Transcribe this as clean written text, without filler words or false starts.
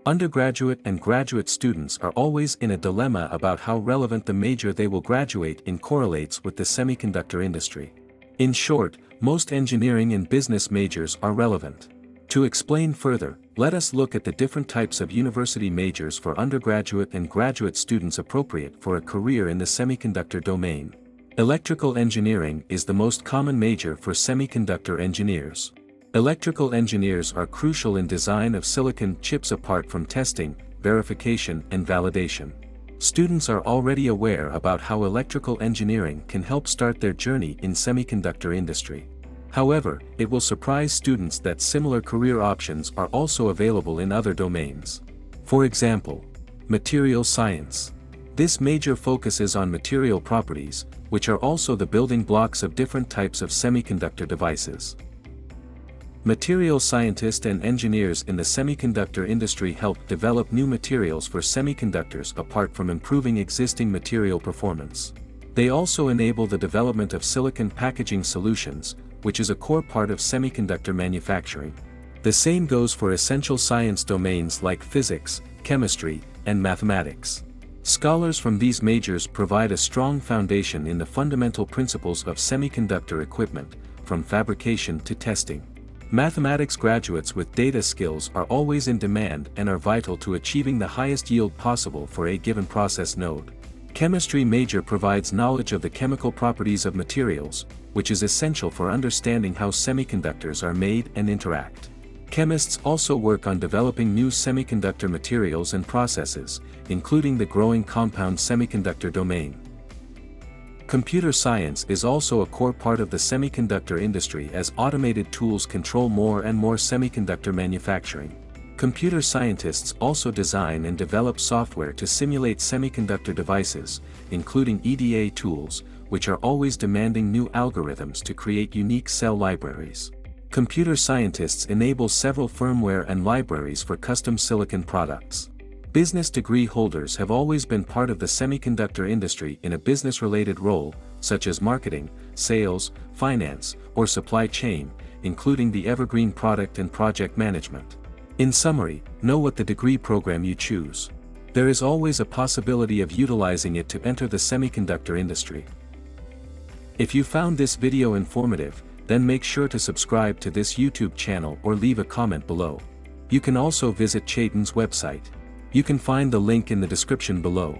Undergraduate and graduate students are always in a dilemma about how relevant the major they will graduate in correlates with the semiconductor industry. In short, most engineering and business majors are relevant. To explain further, let us look at the different types of university majors for undergraduate and graduate students appropriate for a career in the semiconductor domain. Electrical engineering is the most common major for semiconductor engineers. Electrical engineers are crucial in design of silicon chips apart from testing, verification and validation. Students are already aware about how electrical engineering can help start their journey in semiconductor industry. However, it will surprise students that similar career options are also available in other domains. For example, material science. This major focuses on material properties, which are also the building blocks of different types of semiconductor devices. Material scientists and engineers in the semiconductor industry help develop new materials for semiconductors apart from improving existing material performance. They also enable the development of silicon packaging solutions, which is a core part of semiconductor manufacturing. The same goes for essential science domains like physics, chemistry, and mathematics. Scholars from these majors provide a strong foundation in the fundamental principles of semiconductor equipment, from fabrication to testing. Mathematics graduates with data skills are always in demand and are vital to achieving the highest yield possible for a given process node. Chemistry major provides knowledge of the chemical properties of materials, which is essential for understanding how semiconductors are made and interact. Chemists also work on developing new semiconductor materials and processes, including the growing compound semiconductor domain. Computer science is also a core part of the semiconductor industry as automated tools control more and more semiconductor manufacturing. Computer scientists also design and develop software to simulate semiconductor devices, including EDA tools, which are always demanding new algorithms to create unique cell libraries. Computer scientists enable several firmware and libraries for custom silicon products. Business degree holders have always been part of the semiconductor industry in a business-related role, such as marketing, sales, finance, or supply chain, including the evergreen product and project management. In summary, know what the degree program you choose. There is always a possibility of utilizing it to enter the semiconductor industry. If you found this video informative, then make sure to subscribe to this YouTube channel or leave a comment below. You can also visit Chaitan's website. You can find the link in the description below.